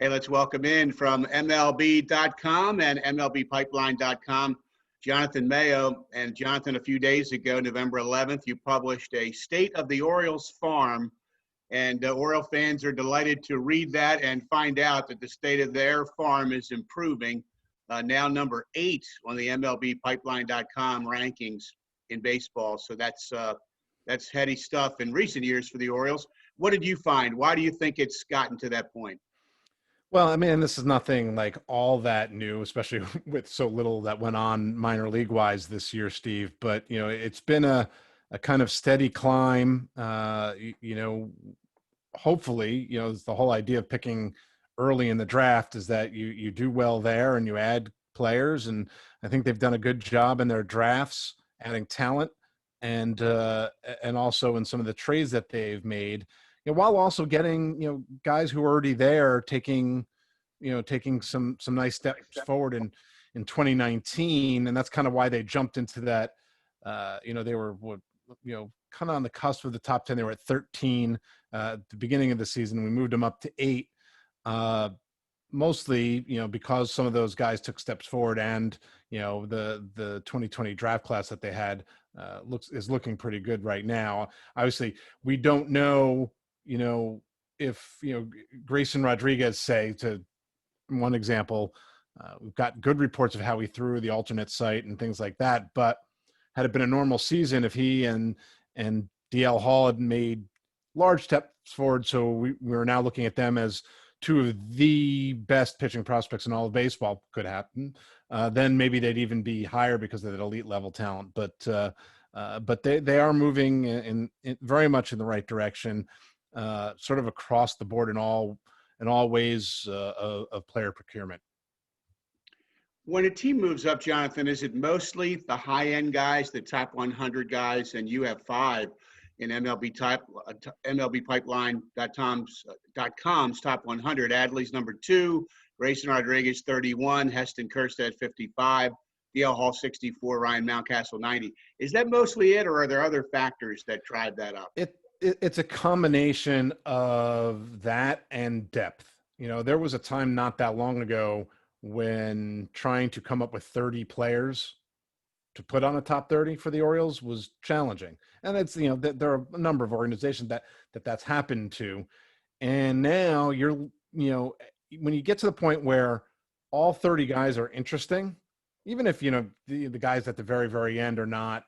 Hey, let's welcome in from MLB.com and MLBpipeline.com, Jonathan Mayo. And Jonathan, a few days ago, November 11th, you published a State of the Orioles Farm. And Oriole fans are delighted to read that and find out that the state of their farm is improving. Now number 8 on the MLBpipeline.com rankings in baseball. So that's heady stuff in recent years for the Orioles. What did you find? Why do you think it's gotten to that point? Well, I mean, this is nothing like all that new, especially with so little that went on minor league wise this year, Steve. But, it's been a kind of steady climb. Hopefully, it's the whole idea of picking early in the draft is that you do well there and you add players. And I think they've done a good job in their drafts, adding talent and also in some of the trades that they've made, while also getting, guys who are already there taking some nice steps forward in 2019. And that's kind of why they jumped into that. They were, kind of on the cusp of the top 10. They were at 13 at the beginning of the season. We moved them up to 8, mostly, because some of those guys took steps forward and, the 2020 draft class that they had is looking pretty good right now. Obviously, we don't know, if, Grayson Rodriguez, say, to one example, we've got good reports of how he threw the alternate site and things like that. But had it been a normal season, if he and DL Hall had made large steps forward, so we're now looking at them as two of the best pitching prospects in all of baseball, could happen. Then maybe they'd even be higher because of that elite level talent. But they are moving in very much in the right direction, sort of across the board in all ways of player procurement. When a team moves up, Jonathan, is it mostly the high-end guys, the top 100 guys, and you have 5 in MLBpipeline.com's top 100. Adley's number 2, Grayson Rodriguez 31, Heston Kjerstad 55, DL Hall 64, Ryan Mountcastle 90. Is that mostly it, or are there other factors that drive that up? It's a combination of that and depth. There was a time not that long ago when trying to come up with 30 players to put on a top 30 for the Orioles was challenging. And it's, there are a number of organizations that's happened to. And now you're, when you get to the point where all 30 guys are interesting, even if, the guys at the very, very end are not,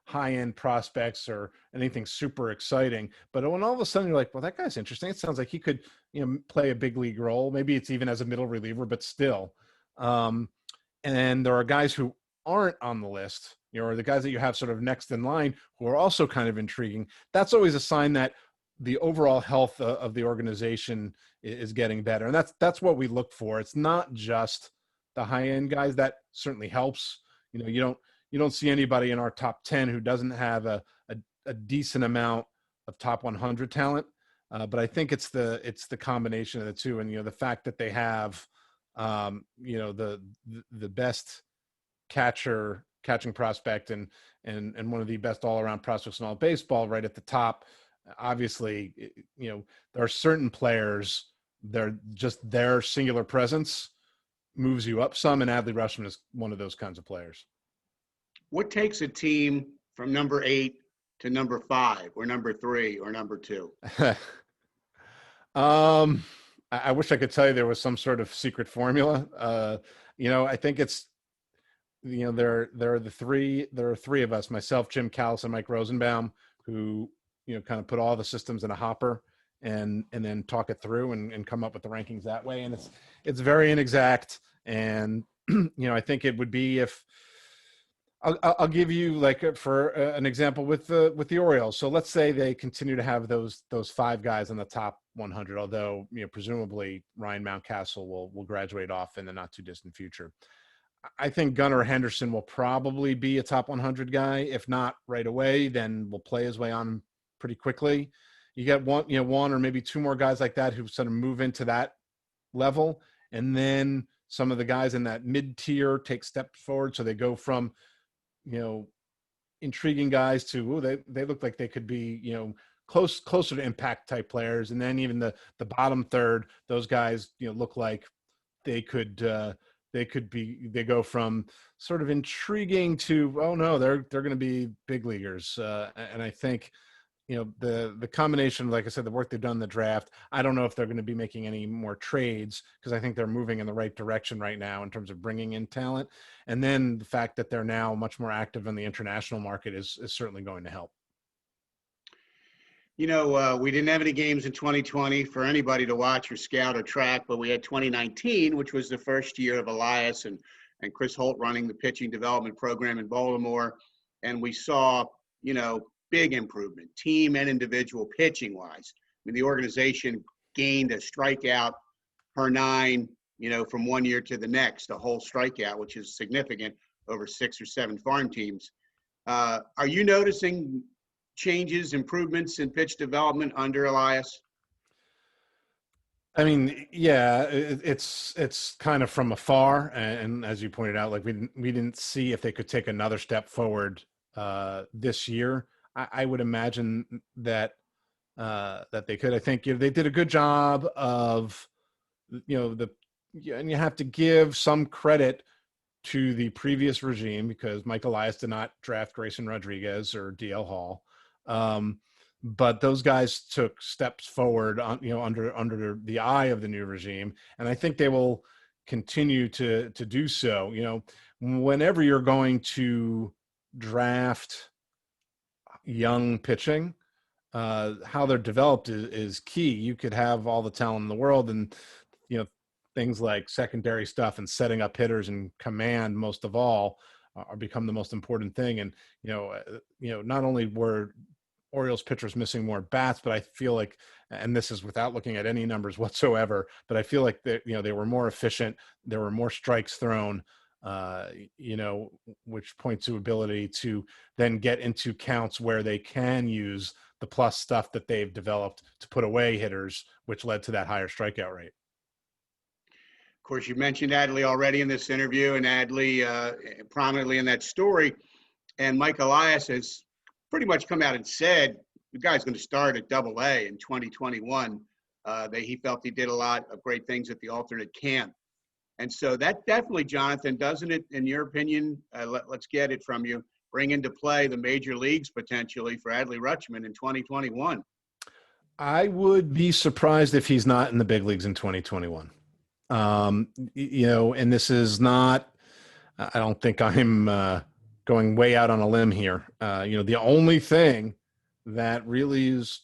high-end prospects or anything super exciting. But when all of a sudden you're like, well, that guy's interesting. It sounds like he could, play a big league role. Maybe it's even as a middle reliever, but still. And there are guys who aren't on the list, or the guys that you have sort of next in line who are also kind of intriguing. That's always a sign that the overall health of the organization is getting better. And that's what we look for. It's not just the high-end guys. That certainly helps. You don't see anybody in our top 10 who doesn't have a decent amount of top 100 talent. But I think it's the combination of the two. And, the fact that they have, the best catching prospect and one of the best all around prospects in all of baseball right at the top. Obviously, there are certain players, their singular presence moves you up some. And Adley Rutschman is one of those kinds of players. What takes a team from number 8 to number 5 or number 3 or number 2? I wish I could tell you there was some sort of secret formula. I think it's, there are 3 of us, myself, Jim Callis, and Mike Rosenbaum, who, kind of put all the systems in a hopper and then talk it through and come up with the rankings that way. And it's very inexact. And, I think it would be if, I'll give you for an example with the Orioles. So let's say they continue to have those 5 guys in the top 100, although presumably Ryan Mountcastle will graduate off in the not too distant future. I think Gunnar Henderson will probably be a top 100 guy. If not right away, then will play his way on pretty quickly. You get one or maybe 2 more guys like that who sort of move into that level, and then some of the guys in that mid tier take steps forward, so they go from intriguing guys to they look like they could be closer to impact type players. And then even the bottom third, those guys, look like they could they go from sort of intriguing to, oh no, they're going to be big leaguers. And I think, the combination, like I said, the work they've done in the draft, I don't know if they're going to be making any more trades, because I think they're moving in the right direction right now in terms of bringing in talent. And then the fact that they're now much more active in the international market is certainly going to help. We didn't have any games in 2020 for anybody to watch or scout or track, but we had 2019, which was the first year of Elias and Chris Holt running the pitching development program in Baltimore. And we saw, big improvement, team and individual pitching wise. I mean, the organization gained a strikeout per 9, from one year to the next, a whole strikeout, which is significant over 6 or 7 farm teams. Are you noticing changes, improvements in pitch development under Elias? I mean, yeah, it's kind of from afar, and as you pointed out, like we didn't see if they could take another step forward this year. I would imagine that that they could. I think they did a good job of, and you have to give some credit to the previous regime, because Mike Elias did not draft Grayson Rodriguez or DL Hall. But those guys took steps forward on, under the eye of the new regime. And I think they will continue to do so. Whenever you're going to draft young pitching, how they're developed is key. You could have all the talent in the world, and things like secondary stuff and setting up hitters and command, most of all, are become the most important thing. And not only were Orioles pitchers missing more bats, but I feel like, and this is without looking at any numbers whatsoever, but I feel like they were more efficient. There were more strikes thrown, which points to ability to then get into counts where they can use the plus stuff that they've developed to put away hitters, which led to that higher strikeout rate. Of course, you mentioned Adley already in this interview, and Adley prominently in that story. And Mike Elias has pretty much come out and said the guy's going to start at Double-A in 2021. He felt he did a lot of great things at the alternate camp. And so that definitely, Jonathan, doesn't it, in your opinion, let's get it from you, bring into play the major leagues potentially for Adley Rutschman in 2021? I would be surprised if he's not in the big leagues in 2021. And this is not, I don't think I'm going way out on a limb here. The only thing that really is,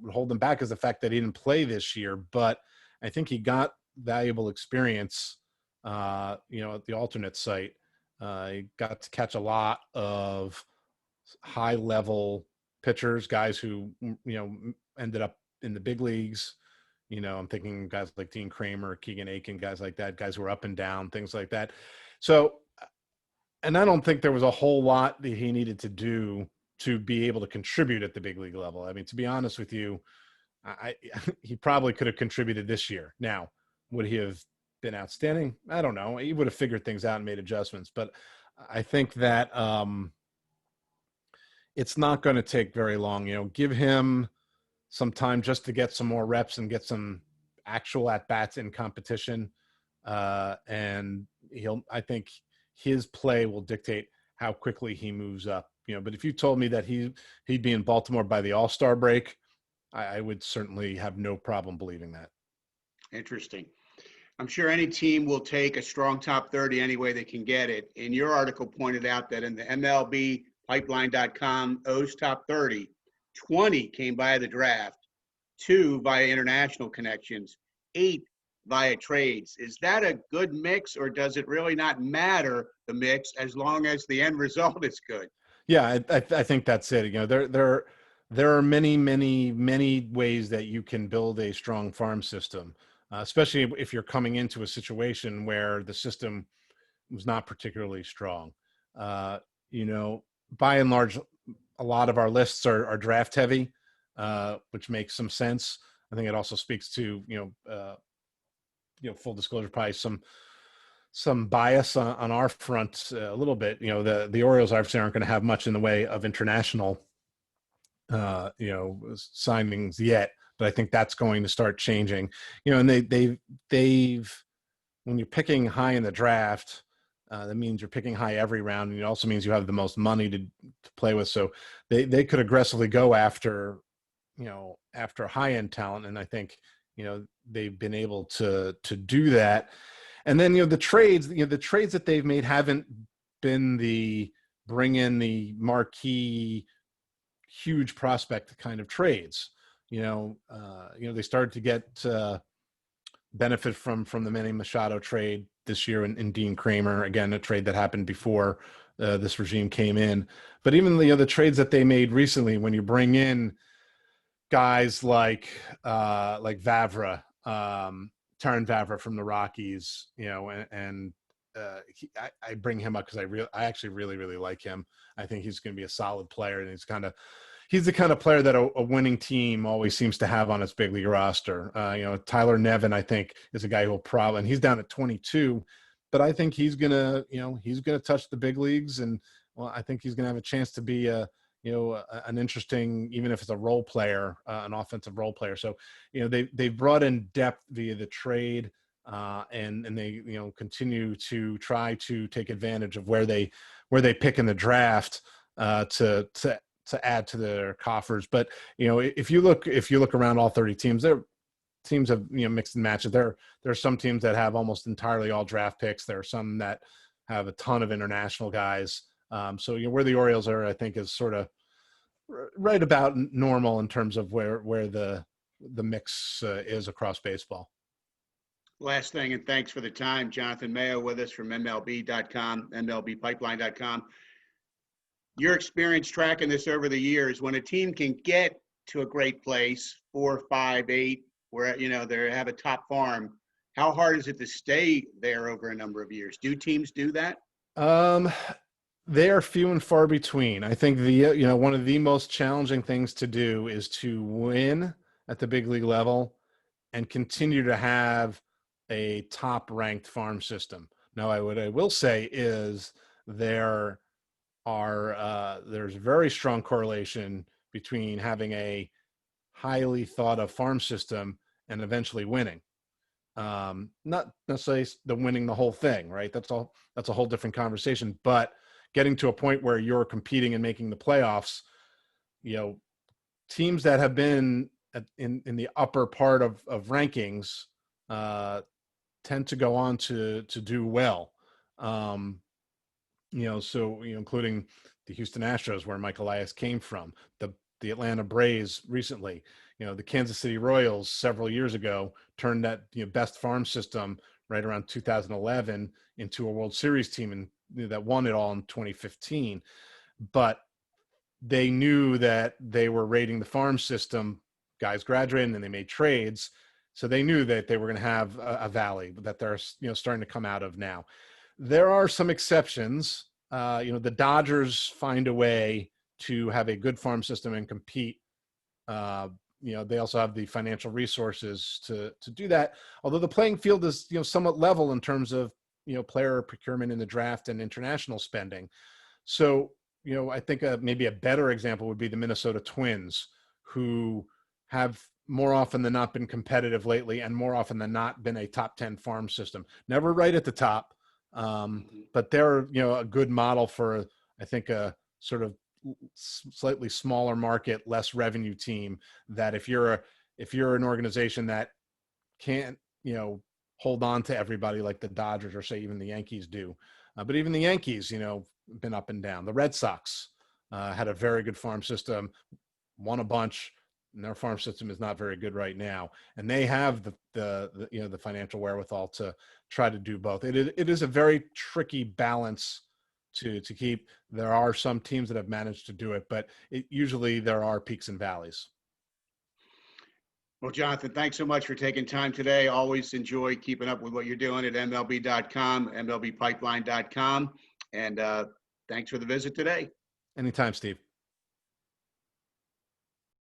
hold him back is the fact that he didn't play this year, but I think he got valuable experience, at the alternate site. He got to catch a lot of high level pitchers, guys who, ended up in the big leagues. I'm thinking guys like Dean Kramer, Keegan Aiken, guys like that, guys who are up and down, things like that. So, and I don't think there was a whole lot that he needed to do to be able to contribute at the big league level. I mean, to be honest with you, he probably could have contributed this year. Now, would he have been outstanding? I don't know. He would have figured things out and made adjustments. But I think that it's not going to take very long. Give him some time just to get some more reps and get some actual at-bats in competition. And I think his play will dictate how quickly he moves up. But if you told me that he'd be in Baltimore by the All-Star break, I would certainly have no problem believing that. Interesting. I'm sure any team will take a strong top 30 any way they can get it. And your article pointed out that in the MLB pipeline.com O's top 30, 20 came via the draft, 2 via international connections, 8 via trades. Is that a good mix, or does it really not matter, the mix, as long as the end result is good? Yeah, I think that's it. There are many, many, many ways that you can build a strong farm system, especially if you're coming into a situation where the system was not particularly strong. By and large, a lot of our lists are draft heavy, which makes some sense. I think it also speaks to, full disclosure, probably some bias on our front a little bit. The Orioles obviously aren't going to have much in the way of international signings yet, but I think that's going to start changing. And they've when you're picking high in the draft, that means you're picking high every round, and it also means you have the most money to play with. So they could aggressively go after high end talent, and I think they've been able to do that. And then the trades that they've made haven't been the bring in the marquee huge prospect kind of trades. They started to get benefit from the Manny Machado trade this year in Dean Kramer, again a trade that happened before this regime came in. But even the trades that they made recently, when you bring in guys like Vavra, Taran Vavra from the Rockies, and I bring him up because I actually really like him. I think he's going to be a solid player, and he's the kind of player that a winning team always seems to have on its big league roster. Tyler Nevin, I think, is a guy who will probably, and he's down at 22, but I think he's gonna touch the big leagues, and I think he's gonna have a chance to be an interesting, even if it's a role player, an offensive role player. So, they've brought in depth via the trade, and they, continue to try to take advantage of where they pick in the draft, to add to their coffers. But, if you look around all 30 teams, teams have, mixed and matched. There are some teams that have almost entirely all draft picks. There are some that have a ton of international guys. So where the Orioles are, I think, is sort of right about normal in terms of where the mix is across baseball. Last thing, and thanks for the time, Jonathan Mayo with us from MLB.com, MLBpipeline.com. Your experience tracking this over the years, when a team can get to a great place, 4, 5, 8, where they have a top farm, how hard is it to stay there over a number of years? Do teams do that? They are few and far between. I think one of the most challenging things to do is to win at the big league level and continue to have a top ranked farm system. Now, what I will say is there's very strong correlation between having a highly thought of farm system and eventually winning. Not necessarily the winning the whole thing, right? That's a whole different conversation, but getting to a point where you're competing and making the playoffs, teams that have been in the upper part of rankings tend to go on to do well. Including the Houston Astros, where Mike Elias came from, the Atlanta Braves recently, the Kansas City Royals several years ago turned that best farm system right around 2011 into a World Series team, and that won it all in 2015. But they knew that they were rating the farm system. Guys graduated and then they made trades, so they knew that they were going to have a valley that they're starting to come out of now. There are some exceptions. The Dodgers find a way to have a good farm system and compete. They also have the financial resources to do that. Although the playing field is somewhat level in terms of player procurement in the draft and international spending. So I think maybe a better example would be the Minnesota Twins, who have more often than not been competitive lately, and more often than not been a top 10 farm system. Never right at the top. But they're, a good model for, I think, a sort of slightly smaller market, less revenue team, that if you're an organization that can't, hold on to everybody like the Dodgers or say even the Yankees do. But even the Yankees, been up and down. The Red Sox had a very good farm system, won a bunch, and their farm system is not very good right now. And they have the financial wherewithal to try to do both. It is a very tricky balance to keep. There are some teams that have managed to do it, but usually there are peaks and valleys. Well, Jonathan, thanks so much for taking time today. Always enjoy keeping up with what you're doing at MLB.com, MLBpipeline.com. And thanks for the visit today. Anytime, Steve.